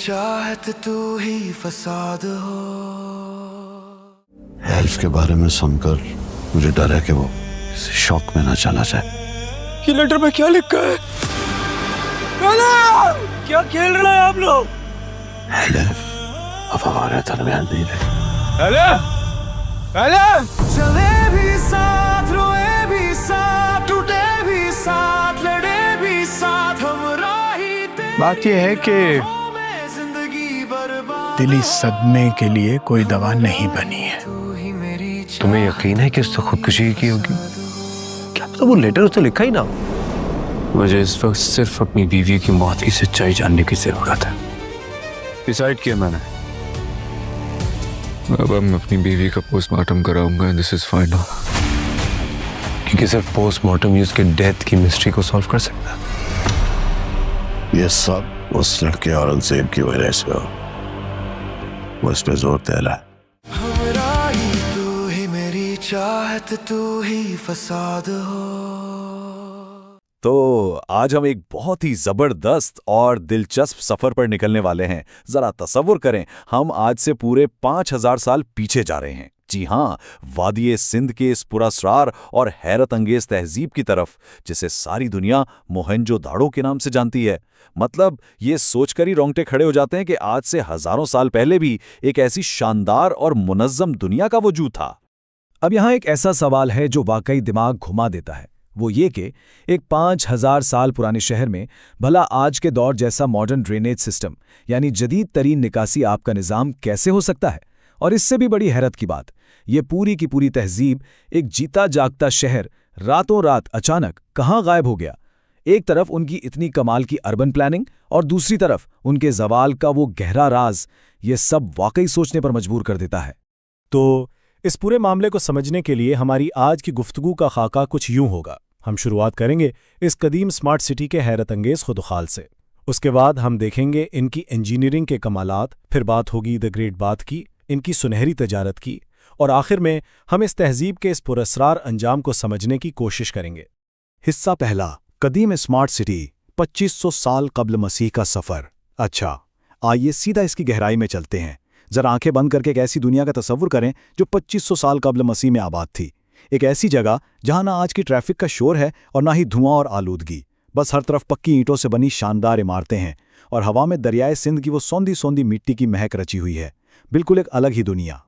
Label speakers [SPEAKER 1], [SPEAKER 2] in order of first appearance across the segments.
[SPEAKER 1] चाहत तू ही फसाद हो।
[SPEAKER 2] एल्फ के बारे में सुनकर मुझे डर है कि वो किसी शौक में ना चला जाए।
[SPEAKER 3] ये लेटर में क्या लिखा है? क्या खेल रहे हैं आप लोग?
[SPEAKER 2] एल्फ अब हमारे दरमियान नहीं रहे।
[SPEAKER 1] चले भी साथ, रोए भी साथ, टूटे भी साथ, लड़े भी साथ, हम राही तेरी
[SPEAKER 4] बात यह है कि
[SPEAKER 1] में जिंदगी बर्बाद।
[SPEAKER 4] दिली सदमे के लिए कोई दवा नहीं बनी है।
[SPEAKER 1] तू ही मेरी
[SPEAKER 3] तुम्हें यकीन है कि उसने खुदकुशी की होगी? क्या पता वो लेटर उसने लिखा ही ना। मुझे इस वक्त सिर्फ अपनी बीवी की मौत की सच्चाई जानने की जरूरत है। डिसाइड किया मैंने, अब मैं अपनी बीवी का पोस्टमार्टम कराऊंगा एंड दिस इज फाइनल। क्योंकि सिर्फ पोस्टमार्टम ही उसके डेथ की मिस्ट्री को सॉल्व कर सकता है।
[SPEAKER 2] ये सब उस लड़के औरंगजेब की वजह से हो। वो इस पे जोर दे रहा है।
[SPEAKER 1] हम राही तू ही मेरी चाहत तू ही फसाद हो।
[SPEAKER 5] तो आज हम एक बहुत ही जबरदस्त और दिलचस्प सफर पर निकलने वाले हैं। जरा तसव्वुर करें, हम आज से पूरे 5000 साल पीछे जा रहे हैं। जी हाँ, वादिये सिंध के इस पुरस्कार और हैरत अंगेज तहजीब की तरफ, जिसे सारी दुनिया मोहनजोदाड़ो के नाम से जानती है। मतलब ये सोचकर ही रोंगटे खड़े हो जाते हैं कि आज से हजारों साल पहले भी एक ऐसी शानदार और मुनज्जम दुनिया का वजूद था। अब यहाँ एक ऐसा सवाल है जो वाकई दिमाग घुमा देता है। वो ये कि एक 5000 साल पुराने शहर में भला आज के दौर जैसा मॉडर्न ड्रेनेज सिस्टम यानी जदीद तरीन निकासी आपका निज़ाम कैसे हो सकता है? और इससे भी बड़ी हैरत की बात, ये पूरी की पूरी तहजीब, एक जीता जागता शहर, रातों रात अचानक कहाँ गायब हो गया? एक तरफ उनकी इतनी कमाल की अर्बन प्लानिंग और दूसरी तरफ उनके जवाल का वो गहरा राज, ये सब वाकई सोचने पर मजबूर कर देता है।
[SPEAKER 6] तो इस पूरे मामले को समझने के लिए हमारी आज की गुफ्तगू का खाका कुछ यूं होगा। हम शुरुआत करेंगे इस कदीम स्मार्ट सिटी के हैरत अंगेज खुदखाल से। उसके बाद हम देखेंगे इनकी इंजीनियरिंग के कमालात, फिर बात होगी द ग्रेट बाथ की, इनकी सुनहरी तजारत की, और आखिर में हम इस तहजीब के इस पुरस्कार अंजाम को समझने की कोशिश करेंगे।
[SPEAKER 7] हिस्सा पहला, कदीम स्मार्ट सिटी, 2500 साल कब्ल मसीह का सफ़र। अच्छा, आइए सीधा इसकी गहराई में चलते हैं। जरा आंखें बंद करके एक ऐसी दुनिया का तसव्वुर करें जो 2500 साल कब्ल मसीह में आबाद थी। एक ऐसी जगह जहां ना आज की ट्रैफिक का शोर है और ना ही धुआं और आलूदगी। बस हर तरफ पक्की ईंटों से बनी शानदार इमारतें हैं और हवा में दरियाए सिंध की वो सौंधी सौंधी मिट्टी की महक रची हुई है। बिल्कुल एक अलग ही दुनिया।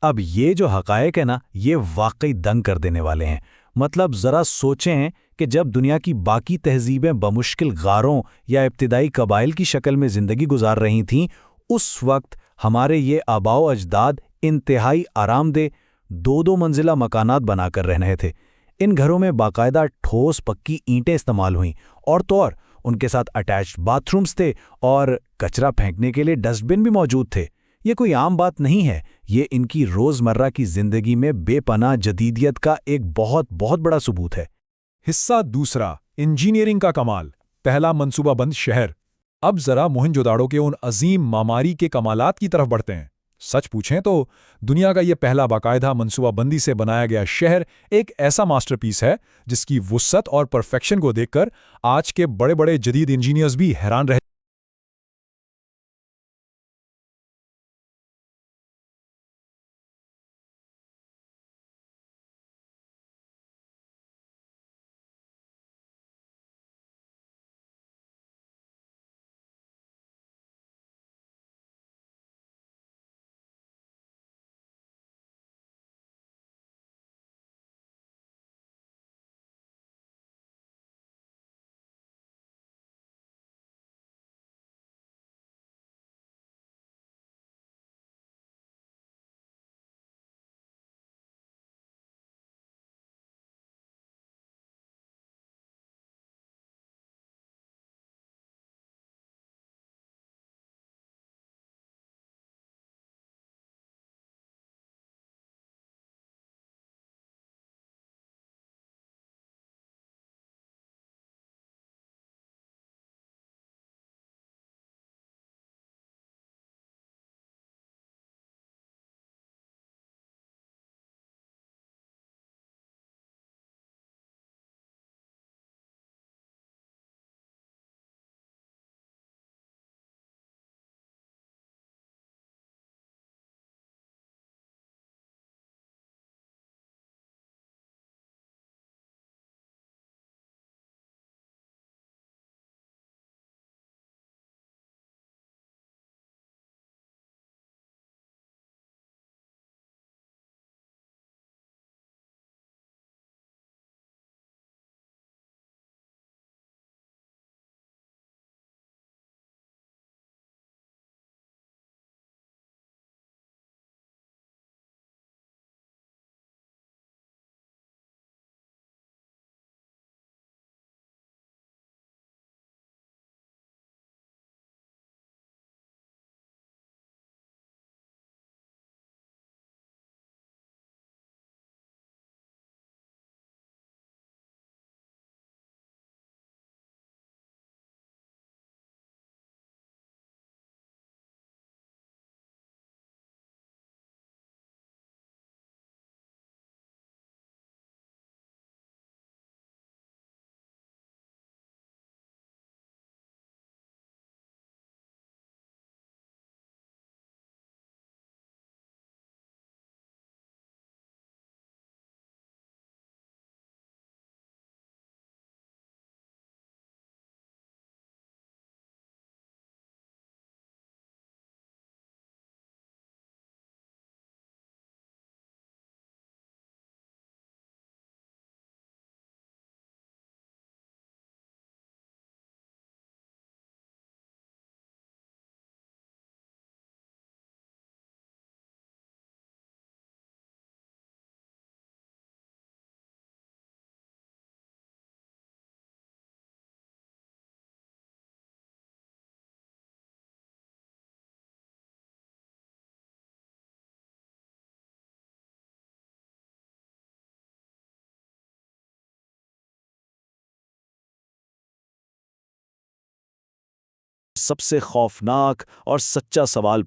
[SPEAKER 5] अब ये जो हकायक है ना, ये वाकई दंग कर देने वाले हैं। मतलब ज़रा सोचें कि जब दुनिया की बाकी तहजीबें बमुश्किल गारों या इब्तिदाई कबाइल की शक्ल में ज़िंदगी गुजार रही थीं, उस वक्त हमारे ये आबाओ अजदाद इंतहाई आरामदेह 2-2 मंजिला मकानात बनाकर रह रहे थे। इन घरों में बाकायदा ठोस पक्की ईंटें इस्तेमाल हुईं और तो और उनके साथ अटैच्ड बाथरूम्स थे और कचरा फेंकने के लिए डस्टबिन भी मौजूद थे। ये कोई आम बात नहीं है, ये इनकी रोज़मर्रा की ज़िंदगी में बेपनाह जदीदियत का एक बहुत बहुत बड़ा सबूत है।
[SPEAKER 8] हिस्सा दूसरा, इंजीनियरिंग का कमाल, पहला मंसूबाबंद शहर। अब जरा मोहनजोदाड़ो के उन अजीम मामारी के कमालात की तरफ बढ़ते हैं। सच पूछें तो दुनिया का ये पहला बाकायदा मंसूबाबंदी से बनाया गया शहर एक ऐसा मास्टरपीस है जिसकी वुस्सत और परफेक्शन को देखकर आज के बड़े बड़े जदीद इंजीनियर्स भी हैरान रह
[SPEAKER 7] सबसे खौफनाक और सच्चा सवाल